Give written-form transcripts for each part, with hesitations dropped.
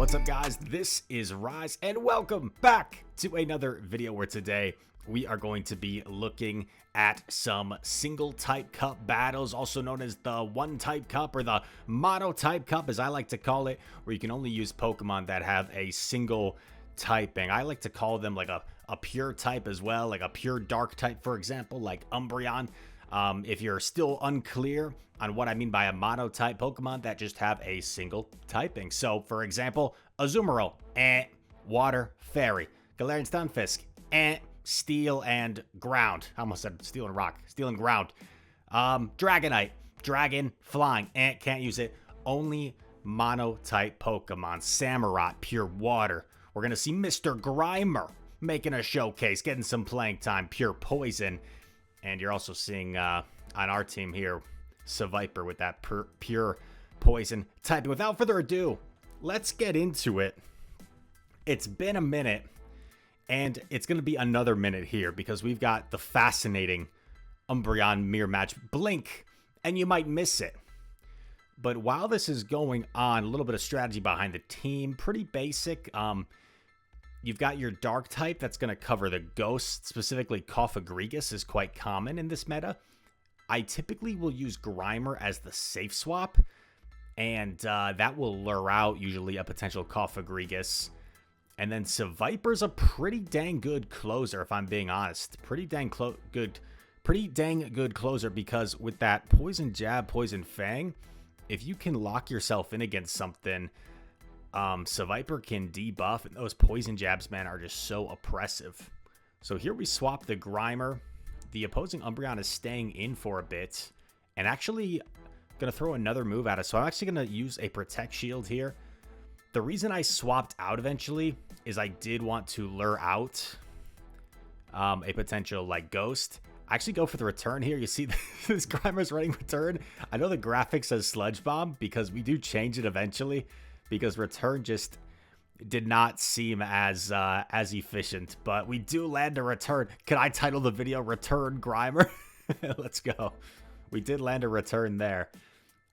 What's up, guys? This is Rise, and welcome back to another video where today we are going to be looking at some single type cup battles, also known as the one type cup or the mono type cup, as I like to call it, where you can only use Pokemon that have a single typing. I like to call them like a pure type as well, like a pure dark type, for example, like Umbreon. If you're still unclear on what I mean by a mono-type Pokemon that just have a single typing. So, for example, Azumarill, Water, Fairy. Galarian Stunfisk, Steel and Ground. I almost said Steel and Rock. Steel and Ground. Dragonite, Dragon, Flying, can't use it. Only mono-type Pokemon. Samurott, Pure Water. We're going to see Mr. Grimer making a showcase, getting some playing time. Pure Poison. And you're also seeing on our team here, Seviper with that pure poison type. Without further ado, let's get into it. It's been a minute, and it's going to be another minute here because we've got the fascinating Umbreon mirror match Blink, and you might miss it. But while this is going on, a little bit of strategy behind the team, pretty basic. You've got your dark type that's going to cover the ghost, specifically Cofagrigus is quite common in this meta. I typically will use Grimer as the safe swap, and that will lure out usually a potential Cofagrigus. And then Seviper's a pretty dang good closer, if I'm being honest. Pretty dang good closer, because with that Poison Jab, Poison Fang, if you can lock yourself in against something, Seviper can debuff, and those poison jabs, man, are just so oppressive. So here we swap the Grimer. The opposing Umbreon is staying in for a bit, and actually gonna throw another move at us. So I'm actually gonna use a Protect Shield here. The reason I swapped out eventually is I did want to lure out a potential like Ghost. I actually go for the return here. You see this Grimer's running return. I know the graphic says Sludge Bomb because we do change it eventually, because return just did not seem as efficient, but we do land a return. Can I title the video Return Grimer? Let's go. We did land a return there.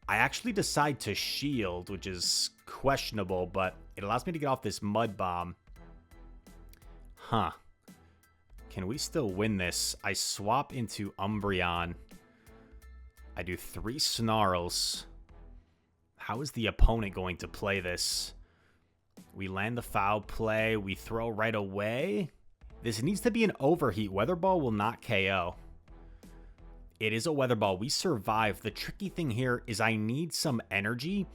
I actually decide to shield, which is questionable, but it allows me to get off this Mud Bomb. Huh. Can we still win this? I swap into Umbreon. I do 3 Snarls. How is the opponent going to play this? We land the foul play. We throw right away. This needs to be an overheat. Weather Ball will not KO. It is a Weather Ball. We survive. The tricky thing here is I need some energy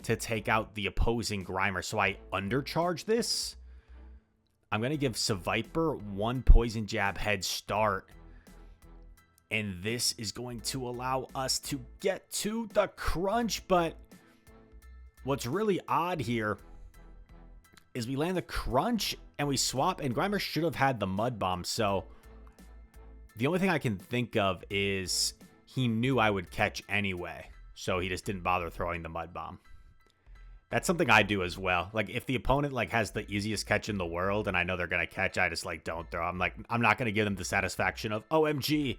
to take out the opposing Grimer. So I undercharge this. I'm going to give Seviper 1 Poison Jab head start. And this is going to allow us to get to the crunch. But what's really odd here is we land the crunch and we swap, and Grimer should have had the Mud Bomb. So the only thing I can think of is he knew I would catch anyway, so he just didn't bother throwing the Mud Bomb. That's something I do as well. Like, if the opponent like has the easiest catch in the world and I know they're going to catch, I just like don't throw. I'm not going to give them the satisfaction of, OMG,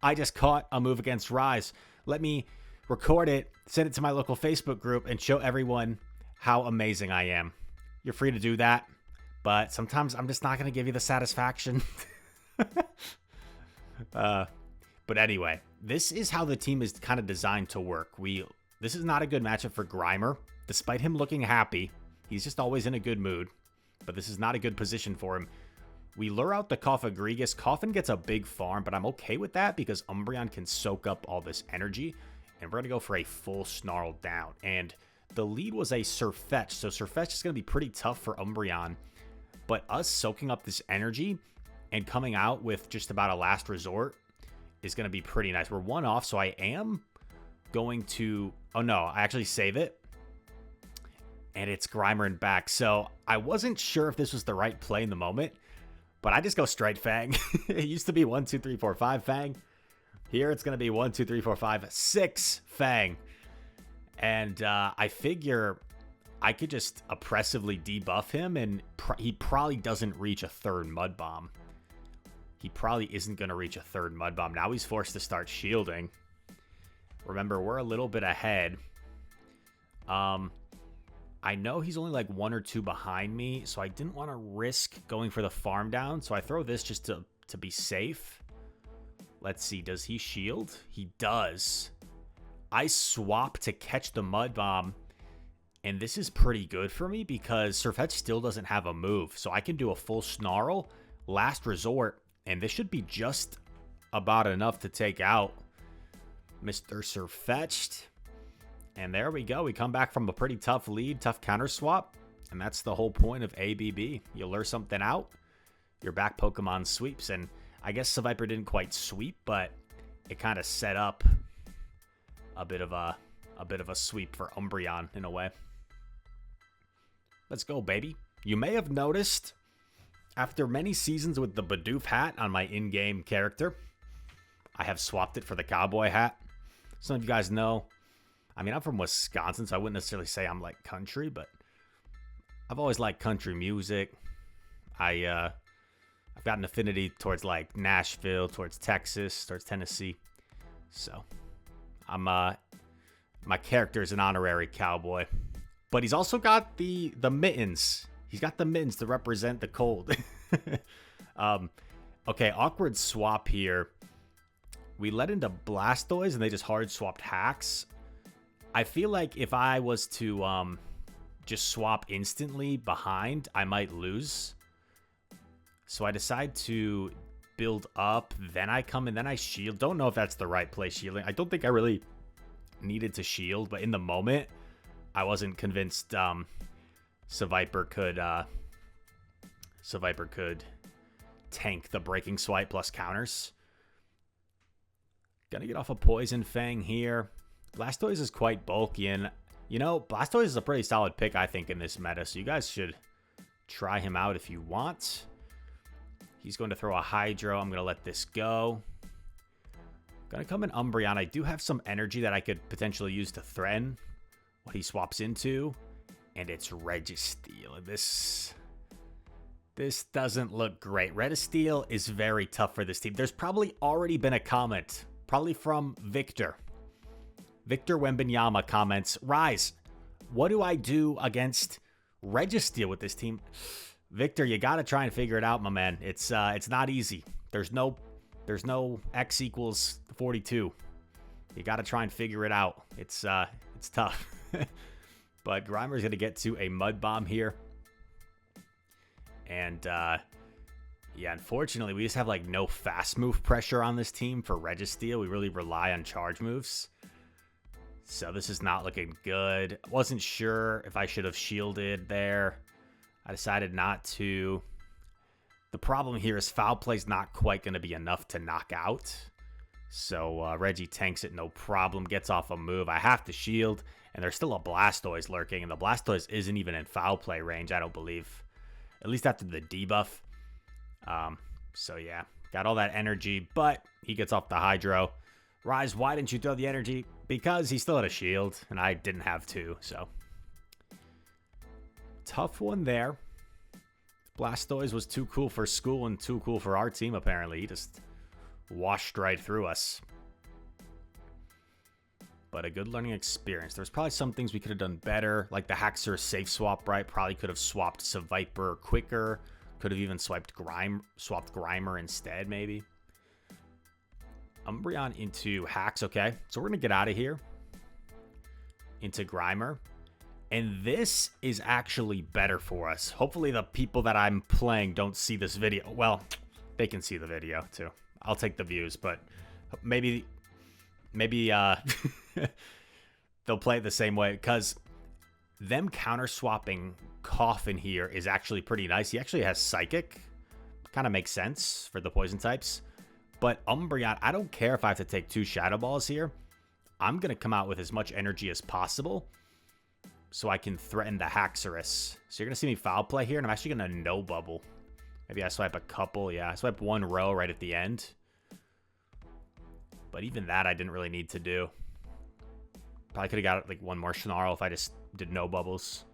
I just caught a move against Rise. Let me record it, send it to my local Facebook group, and show everyone how amazing I am. You're free to do that, but sometimes I'm just not going to give you the satisfaction. But anyway, this is how the team is kind of designed to work. This is not a good matchup for Grimer. Despite him looking happy, he's just always in a good mood, but this is not a good position for him. We lure out the Cofagrigus. Coffin gets a big farm, but I'm okay with that because Umbreon can soak up all this energy, and we're going to go for a full Snarl down. And the lead was a Surfetch, so Surfetch is going to be pretty tough for Umbreon, but us soaking up this energy and coming out with just about a last resort is going to be pretty nice. We're 1 off, so I am going to... Oh, no, I actually save it. And it's Grimer and back. So I wasn't sure if this was the right play in the moment, but I just go straight Fang. It used to be 1, 2, 3, 4, 5 Fang. Here it's going to be 1, 2, 3, 4, 5, 6 Fang. And I figure I could just oppressively debuff him, and he probably doesn't reach a 3rd Mud Bomb. He probably isn't going to reach a 3rd Mud Bomb. Now he's forced to start shielding. Remember, we're a little bit ahead. I know he's only like 1 or 2 behind me, so I didn't want to risk going for the farm down. So I throw this just to be safe. Let's see, does he shield? He does. I swap to catch the Mud Bomb, and this is pretty good for me because Surfetch still doesn't have a move. So I can do a full Snarl, last resort, and this should be just about enough to take out Mr. Surfetched. And there we go. We come back from a pretty tough lead, tough counter swap. And that's the whole point of ABB. You lure something out, your back Pokemon sweeps. And I guess Seviper didn't quite sweep, but it kind of set up a bit of a sweep for Umbreon in a way. Let's go, baby. You may have noticed, after many seasons with the Bidoof hat on my in-game character, I have swapped it for the cowboy hat. Some of you guys know, I mean, I'm from Wisconsin, so I wouldn't necessarily say I'm like country, but I've always liked country music. I've got an affinity towards like Nashville, towards Texas, towards Tennessee. So my character is an honorary cowboy, but he's also got the mittens. He's got the mittens to represent the cold. Okay, awkward swap here. We led into Blastoise and they just hard swapped Hacks. I feel like if I was to just swap instantly behind, I might lose. So I decide to build up, then I come and then I shield. Don't know if that's the right play shielding. I don't think I really needed to shield, but in the moment, I wasn't convinced Seviper could tank the Breaking Swipe plus counters. Gonna get off a Poison Fang here. Blastoise is quite bulky, and, you know, Blastoise is a pretty solid pick, I think, in this meta, so you guys should try him out if you want. He's going to throw a Hydro. I'm going to let this go. Gonna come in Umbreon. I do have some energy that I could potentially use to threaten what he swaps into, and it's Registeel. This doesn't look great. Registeel is very tough for this team. There's probably already been a comment, probably from Victor. Victor Wembanyama comments, Rise, what do I do against Registeel with this team? Victor, you got to try and figure it out, my man. It's not easy. There's no X equals 42. You got to try and figure it out. It's tough. But Grimer's going to get to a Mud Bomb here. And yeah, unfortunately, we just have like no fast move pressure on this team for Registeel. We really rely on charge moves. So this is not looking good. Wasn't sure if I should have shielded there. I decided not to. The problem here is foul play's not quite going to be enough to knock out. So Reggie tanks it, no problem. Gets off a move. I have to shield. And there's still a Blastoise lurking. And the Blastoise isn't even in foul play range, I don't believe. At least after the debuff. So yeah, got all that energy. But he gets off the Hydro. Rise, why didn't you throw the energy? Because he still had a shield, and I didn't have to, so. Tough one there. Blastoise was too cool for school and too cool for our team, apparently. He just washed right through us. But a good learning experience. There's probably some things we could have done better, like the Haxor safe swap, right? Probably could have swapped Seviper quicker. Could have even swapped Grimer instead, maybe. Umbreon into Hacks, okay. So we're going to get out of here. Into Grimer. And this is actually better for us. Hopefully the people that I'm playing don't see this video. Well, they can see the video too. I'll take the views, but maybe they'll play it the same way, because them counter swapping Coffin here is actually pretty nice. He actually has Psychic. Kind of makes sense for the poison types. But Umbreon, I don't care if I have to take 2 Shadow Balls here. I'm going to come out with as much energy as possible so I can threaten the Haxorus. So you're going to see me foul play here, and I'm actually going to no bubble. Maybe I swipe a couple. Yeah, I swipe 1 row right at the end. But even that I didn't really need to do. Probably could have got like 1 more Snarl if I just did no bubbles.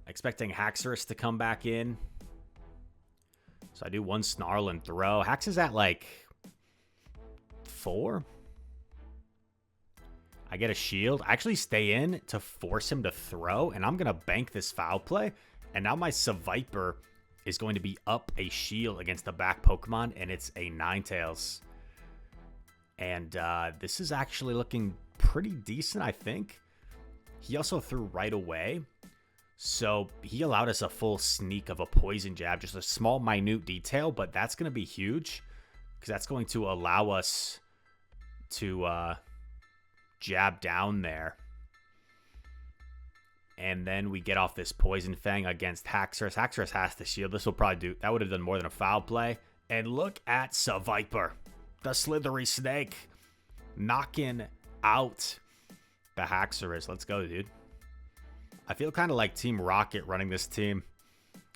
Expecting Haxorus to come back in. So I do 1 Snarl and throw. Hax is at like 4. I get a shield. I actually stay in to force him to throw, and I'm going to bank this foul play. And now my Seviper is going to be up a shield against the back Pokemon, and it's a Ninetales. And this is actually looking pretty decent, I think. He also threw right away. So he allowed us a full sneak of a poison jab. Just a small, minute detail, but that's going to be huge. Because that's going to allow us to jab down there. And then we get off this Poison Fang against Haxorus. Haxorus has to shield. This will probably do... That would have done more than a foul play. And look at Seviper. The slithery snake. Knocking out the Haxorus. Let's go, dude. I feel kind of like Team Rocket running this team.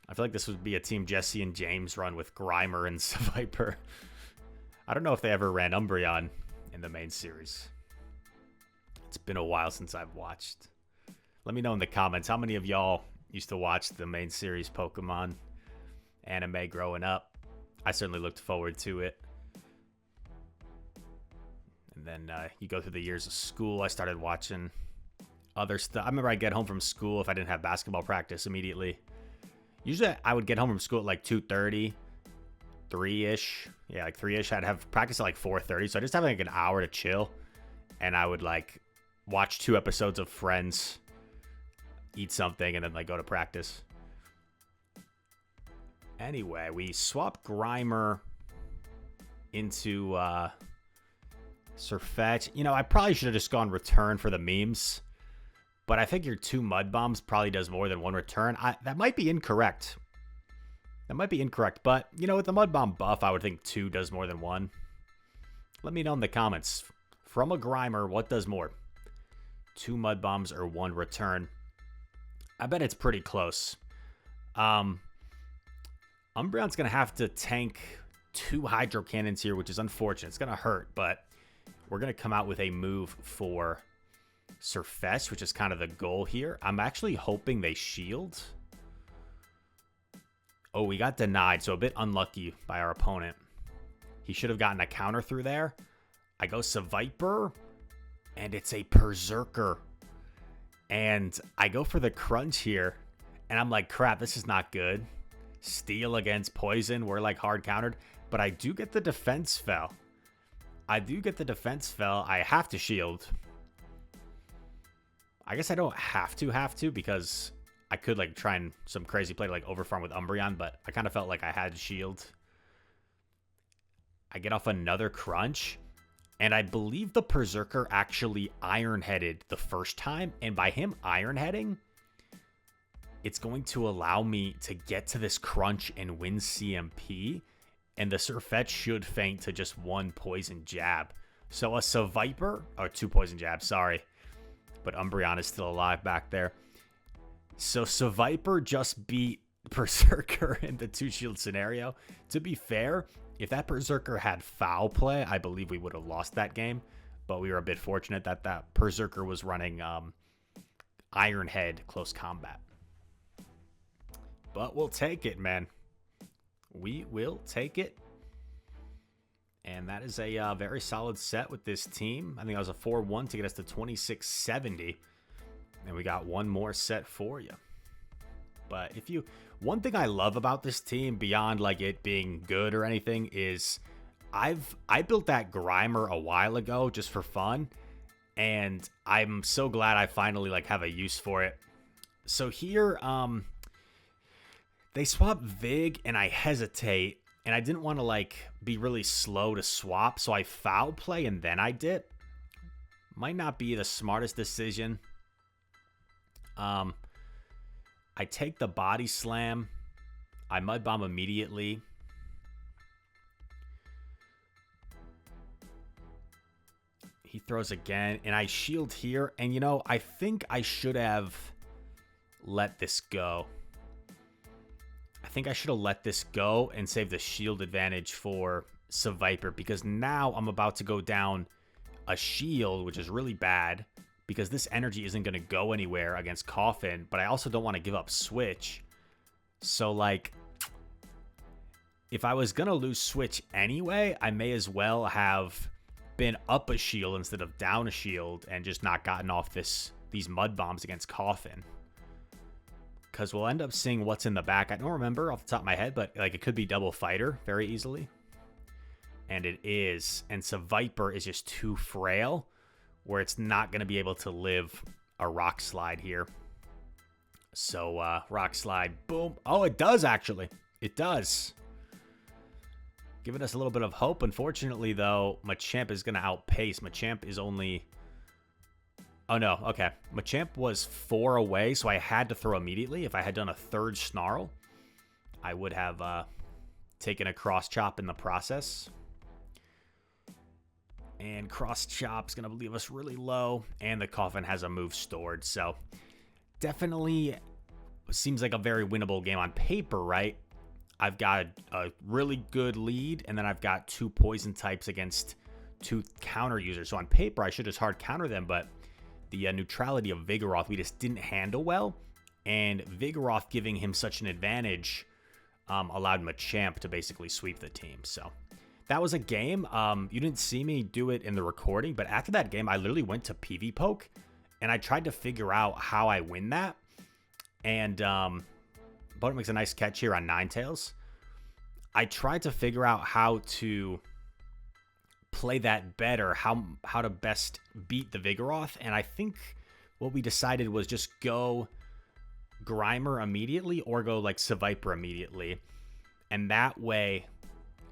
I feel like this would be a Team Jesse and James run with Grimer and Seviper. I don't know if they ever ran Umbreon in the main series. It's been a while since I've watched. Let me know in the comments how many of y'all used to watch the main series Pokemon anime growing up. I certainly looked forward to it. And then you go through the years of school. I started watching other stuff. I remember I'd get home from school if I didn't have basketball practice immediately. Usually I would get home from school at like 2:30, 3-ish. Yeah, like 3-ish. I'd have practice at like 4:30. So I just have like an hour to chill. And I would like watch 2 episodes of Friends, eat something, and then like go to practice. Anyway, we swap Grimer into Surfetch. You know, I probably should have just gone return for the memes. But I figured 2 Mud Bombs probably does more than 1 return. That might be incorrect. That might be incorrect. But, you know, with the Mud Bomb buff, I would think 2 does more than 1. Let me know in the comments. From a Grimer, what does more? 2 Mud Bombs or 1 return? I bet it's pretty close. Umbreon's going to have to tank 2 Hydro Cannons here, which is unfortunate. It's going to hurt, but we're going to come out with a move for Surfetch, which is kind of the goal here. I'm actually hoping they shield. Oh, we got denied, so a bit unlucky by our opponent. He should have gotten a counter through there. I go Seviper, and it's a Berserker. And I go for the crunch here, and I'm like, crap, this is not good. Steel against Poison, we're like hard countered, but I do get the defense fell. I have to shield. I guess I don't have to because I could like try and some crazy play to like overfarm with Umbreon, but I kind of felt like I had to shield. I get off another crunch, and I believe the Berserker actually iron-headed the first time, and by him iron-heading, it's going to allow me to get to this crunch and win CMP, and the Surfetch should faint to just 1 poison jab. So a Seviper, or 2 poison jabs, sorry. But Umbreon is still alive back there. So Seviper just beat Berserker in the 2-shield scenario. To be fair, if that Berserker had foul play, I believe we would have lost that game. But we were a bit fortunate that that Berserker was running Iron Head close combat. But we'll take it, man. We will take it. And that is a very solid set with this team. I think that was a 4-1 to get us to 2670. And we got one more set for you. But if you... One thing I love about this team, beyond like it being good or anything, is I built that Grimer a while ago just for fun. And I'm so glad I finally like have a use for it. So here, they swap Vig and I hesitate. And I didn't want to like be really slow to swap. So I foul play and then I dip. Might not be the smartest decision. I take the body slam. I mud bomb immediately. He throws again, and I shield here. And, you know, I think I should have let this go. I think I should have let this go and save the shield advantage for Seviper, because now I'm about to go down a shield, which is really bad, because this energy isn't going to go anywhere against Coffin, but I also don't want to give up Switch. So, like, if I was going to lose Switch anyway, I may as well have been up a shield instead of down a shield and just not gotten off these mud bombs against Coffin. Because we'll end up seeing what's in the back. I don't remember off the top of my head, but like it could be double fighter very easily. And it is. And Seviper is just too frail where it's not going to be able to live a rock slide here. So rock slide, boom. Oh, it does actually. It does. Giving us a little bit of hope. Unfortunately, though, Machamp is going to outpace. Machamp is only... Oh, no. Okay. Machamp was 4 away, so I had to throw immediately. If I had done a third Snarl, I would have taken a Cross Chop in the process. And Cross Chop's going to leave us really low. And the Coffin has a move stored. So definitely seems like a very winnable game on paper, right? I've got a really good lead, and then I've got 2 poison types against 2 counter users. So on paper, I should just hard counter them, but the neutrality of Vigoroth we just didn't handle well, and Vigoroth giving him such an advantage allowed Machamp to basically sweep the team. So that was a game. You didn't see me do it in the recording, but after that game, I literally went to PV Poke, and I tried to figure out how I win that. And Boat makes a nice catch here on Ninetales. I tried to figure out how to play that better, how to best beat the Vigoroth, and I think what we decided was just go Grimer immediately or go like Seviper immediately. And that way,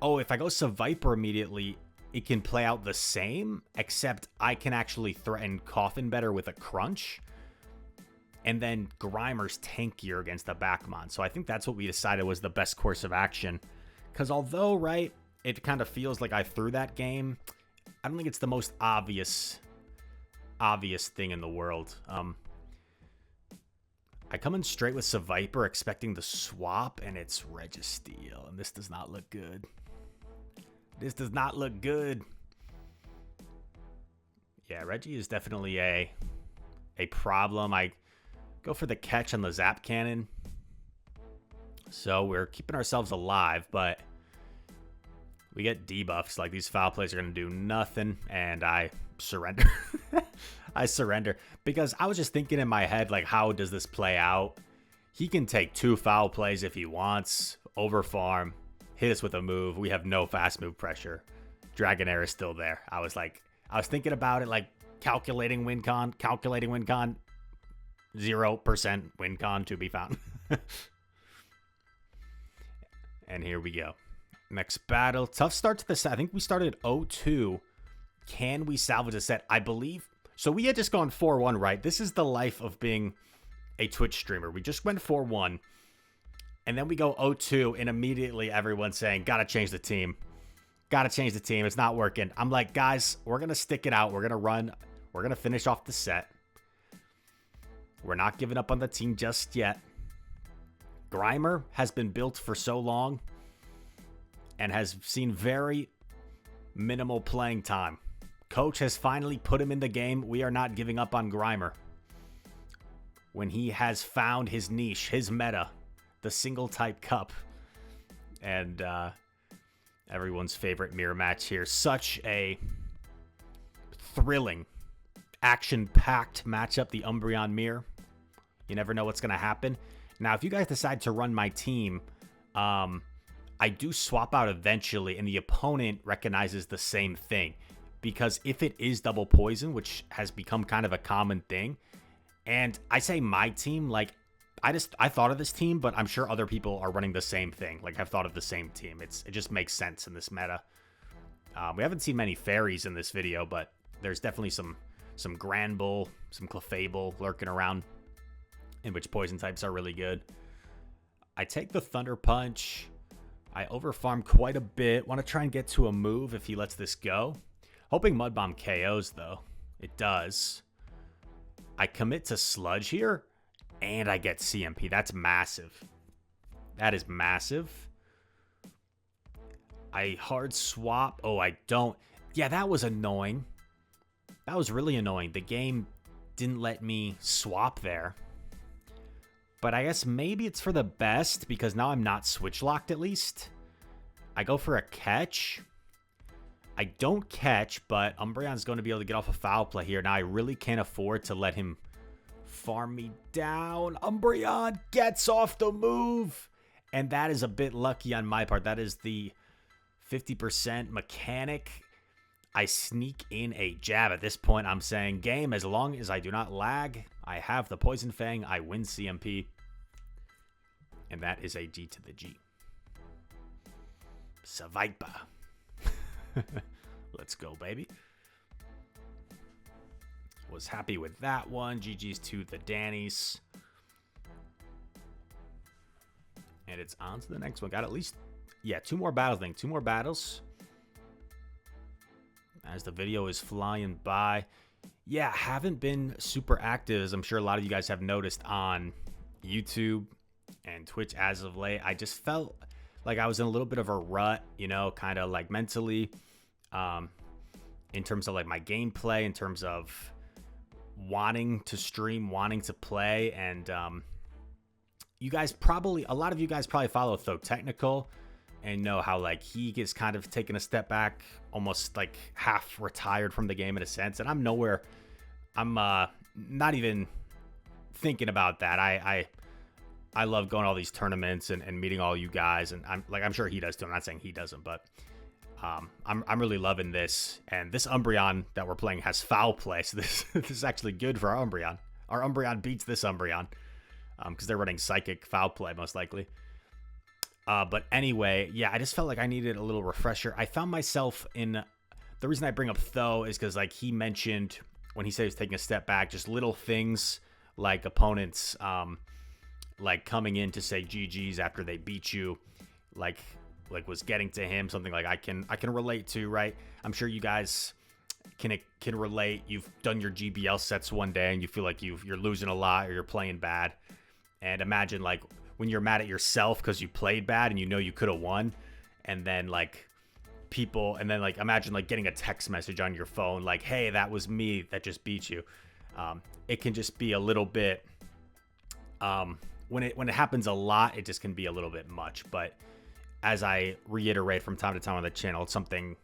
if I go Seviper immediately, it can play out the same, except I can actually threaten Coffin better with a Crunch. And then Grimer's tankier against the Backmon. So I think that's what we decided was the best course of action. Because although, right, it kind of feels like I threw that game, I don't think it's the most obvious thing in the world. I come in straight with Seviper expecting the swap, and it's Registeel. And this does not look good. This does not look good. Yeah, Reggie is definitely a problem. I go for the catch on the Zap Cannon. So we're keeping ourselves alive, but we get debuffs. Like, these foul plays are going to do nothing, and I surrender. I surrender. Because I was just thinking in my head, like, how does this play out? He can take 2 foul plays if he wants, overfarm, hit us with a move. We have no fast move pressure. Dragonair is still there. I was thinking about it, like, calculating win con, 0% win con to be found. And here we go. Next battle. Tough start to the set. I think we started 0-2. Can we salvage a set? I believe. So we had just gone 4-1, right? This is the life of being a Twitch streamer. We just went 4-1. And then we go 0-2. And immediately everyone's saying, gotta change the team. Gotta change the team. It's not working. I'm like, guys, we're going to stick it out. We're going to run. We're going to finish off the set. We're not giving up on the team just yet. Grimer has been built for so long and has seen very minimal playing time. Coach has finally put him in the game. We are not giving up on Grimer. When he has found his niche, his meta, the single type cup, and everyone's favorite mirror match here. Such a thrilling, action-packed matchup, the Umbreon Mirror. You never know what's going to happen. Now, if you guys decide to run my team, I do swap out eventually, and the opponent recognizes the same thing. Because if it is double poison, which has become kind of a common thing, and I say my team, like, I thought of this team, but I'm sure other people are running the same thing. Like, I've thought of the same team. It just makes sense in this meta. We haven't seen many fairies in this video, but there's definitely some Granbull, some Clefable lurking around, in which poison types are really good. I take the Thunder Punch. I overfarm quite a bit. Want to try and get to a move if he lets this go. Hoping Mud Bomb KOs, though. It does. I commit to Sludge here, and I get CMP. That's massive. That is massive. I hard swap. Oh, I don't. Yeah, that was annoying. That was really annoying. The game didn't let me swap there. But I guess maybe it's for the best, because now I'm not switch locked at least. I go for a catch. I don't catch, but Umbreon's going to be able to get off a foul play here. Now I really can't afford to let him farm me down. Umbreon gets off the move. And that is a bit lucky on my part. That is the 50% mechanic. I sneak in a jab. At this point, I'm saying, game, as long as I do not lag, I have the Poison Fang, I win CMP. And that is a G to the G. Seviper. Let's go, baby. Was happy with that one. GG's to the Dannies. And it's on to the next one. Got at least, yeah, 2 more battles, I think. 2 more battles. As the video is flying by. Yeah, haven't been super active, as I'm sure a lot of you guys have noticed, on YouTube and Twitch as of late. I just felt like I was in a little bit of a rut, you know, kind of like mentally, in terms of like my gameplay, in terms of wanting to stream, wanting to play. And you guys probably, a lot of you guys probably follow Tho Technical and know how like he is kind of taking a step back, almost like half retired from the game in a sense. And I'm nowhere, I'm not even thinking about that. I love going to all these tournaments and meeting all you guys, and I'm sure he does too. I'm not saying he doesn't, but I'm really loving this. And this Umbreon that we're playing has foul play, so this is actually good for our Umbreon. Our Umbreon beats this Umbreon because they're running Psychic foul play most likely. But anyway, yeah, I just felt like I needed a little refresher. I found myself in, the reason I bring up Tho is because like he mentioned when he said he was taking a step back, just little things like opponents like coming in to say GG's after they beat you, like was getting to him, something like I can relate to, right? I'm sure you guys can relate. You've done your GBL sets one day and you feel like you're losing a lot or you're playing bad. And imagine like when you're mad at yourself because you played bad and you know you could have won, and then like people, and then like imagine like getting a text message on your phone like, hey, that was me that just beat you. It can just be a little bit when it happens a lot, it just can be a little bit much. But as I reiterate from time to time on the channel, it's something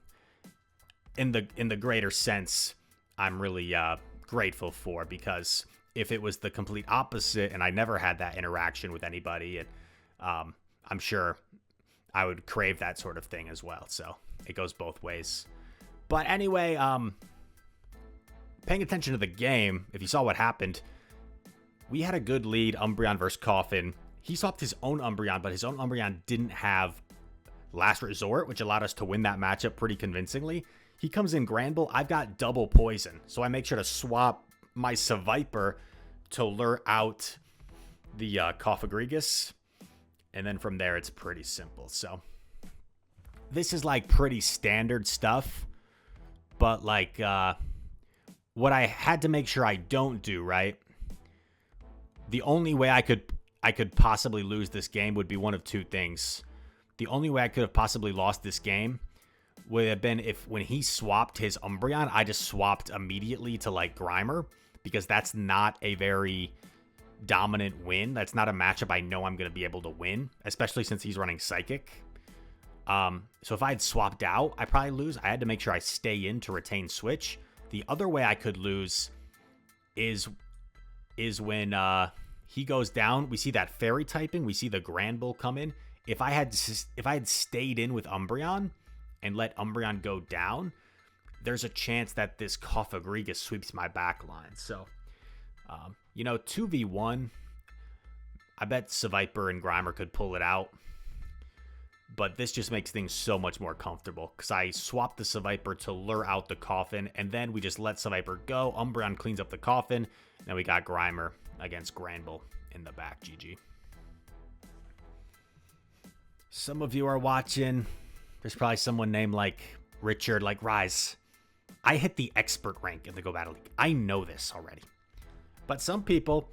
in the greater sense I'm really grateful for, because if it was the complete opposite and I never had that interaction with anybody, and I'm sure I would crave that sort of thing as well. So it goes both ways. But anyway, paying attention to the game, if you saw what happened, we had a good lead, Umbreon versus Coffin. He swapped his own Umbreon, but his own Umbreon didn't have Last Resort, which allowed us to win that matchup pretty convincingly. He comes in Granbull. I've got double poison, so I make sure to swap my Seviper to lure out the Cofagrigus. And then from there, it's pretty simple. So this is like pretty standard stuff. But like what I had to make sure I don't do, right? The only way I could possibly lose this game would be one of two things. The only way I could have possibly lost this game would have been if when he swapped his Umbreon, I just swapped immediately to like Grimer, because that's not a very dominant win. That's not a matchup I know I'm going to be able to win, especially since he's running Psychic. So if I had swapped out, I probably lose. I had to make sure I stay in to retain Switch. The other way I could lose is when he goes down. We see that Fairy typing. We see the Granbull come in. If I had stayed in with Umbreon and let Umbreon go down, there's a chance that this Cofagrigus sweeps my back line. So, 2v1, I bet Seviper and Grimer could pull it out. But this just makes things so much more comfortable, because I swapped the Seviper to lure out the Coffin, and then we just let Seviper go. Umbreon cleans up the Coffin, and then we got Grimer against Granbull in the back. GG. Some of you are watching. There's probably someone named like Richard, like Rise. I hit the expert rank in the Go Battle League. I know this already. But some people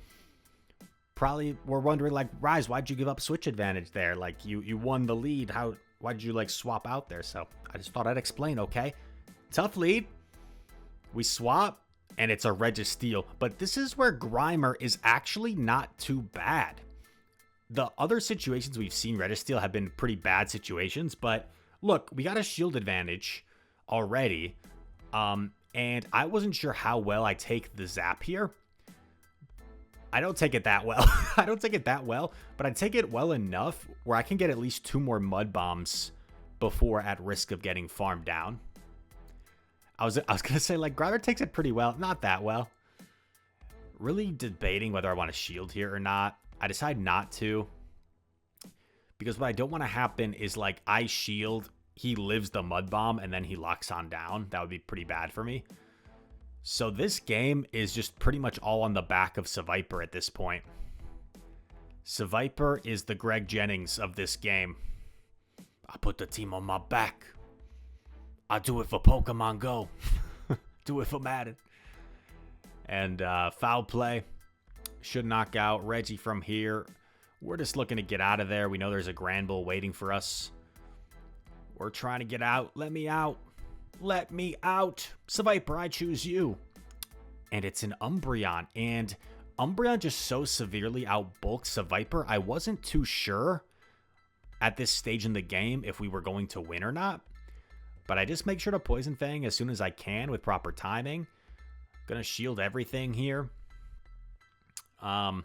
probably were wondering, like, Rise, why'd you give up Switch advantage there? Like, you won the lead. Why did you, like, swap out there? So I just thought I'd explain, okay? Tough lead. We swap, and it's a Registeel. But this is where Grimer is actually not too bad. The other situations we've seen Registeel have been pretty bad situations, but look, we got a shield advantage. already. And I wasn't sure how well I take the zap here. I don't take it that well. I don't take it that well, but I take it well enough where I can get at least 2 more mud bombs before at risk of getting farmed down. I was gonna say, like, Grimer takes it pretty well. Not that well. Really debating whether I want to shield here or not. I decide not to. Because what I don't want to happen is, like, I shield, he lives the mud bomb, and then he locks on down. That would be pretty bad for me. So this game is just pretty much all on the back of Seviper at this point. Seviper is the Greg Jennings of this game. I put the team on my back. I do it for Pokemon Go. Do it for Madden. And foul play. Should knock out Reggie from here. We're just looking to get out of there. We know there's a Granbull waiting for us. We're trying to get out. Let me out. Let me out. Seviper, I choose you. And it's an Umbreon. And Umbreon just so severely outbulks Seviper. I wasn't too sure at this stage in the game if we were going to win or not. But I just make sure to Poison Fang as soon as I can with proper timing. Gonna shield everything here. Throwing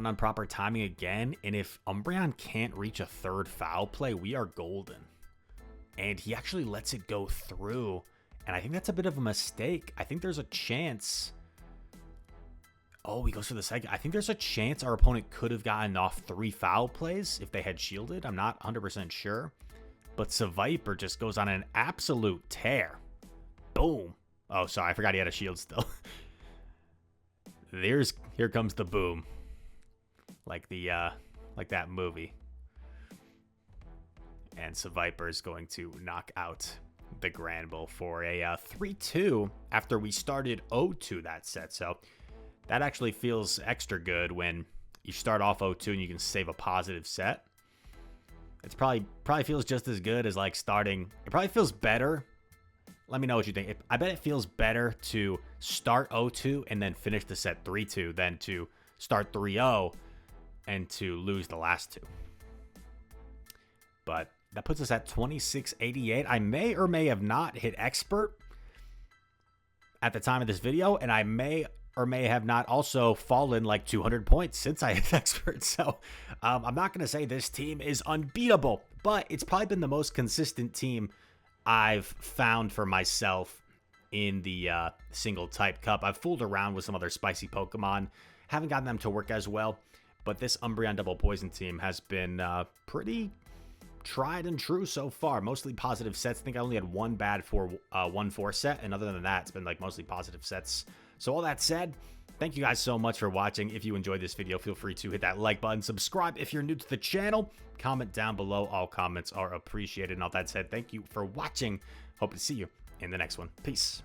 on proper timing again. And if Umbreon can't reach a third foul play, we are golden. And he actually lets it go through. And I think that's a bit of a mistake. I think there's a chance. Oh, he goes for the second. I think there's a chance our opponent could have gotten off 3 foul plays if they had shielded. I'm not 100% sure. But Seviper just goes on an absolute tear. Boom. Oh, sorry. I forgot he had a shield still. Here comes the boom. Like that movie. And Seviper is going to knock out the Granbull for a 3-2 after we started 0-2 that set. So that actually feels extra good when you start off 0-2 and you can save a positive set. It's probably feels just as good as like starting. It probably feels better. Let me know what you think. I bet it feels better to start 0-2 and then finish the set 3-2 than to start 3-0 and to lose the last 2. But that puts us at 2688. I may or may have not hit expert at the time of this video, and I may or may have not also fallen like 200 points since I hit expert. So I'm not going to say this team is unbeatable, but it's probably been the most consistent team I've found for myself in the single type cup. I've fooled around with some other spicy Pokemon, haven't gotten them to work as well, but this Umbreon double poison team has been pretty tried and true so far. Mostly positive sets. I think I only had one bad 1-4 set, and other than that, it's been like mostly positive sets. So all that said, thank you guys so much for watching. If you enjoyed this video, feel free to hit that like button, subscribe if you're new to the channel, comment down below. All comments are appreciated. And all that said, thank you for watching. Hope to see you in the next one. Peace.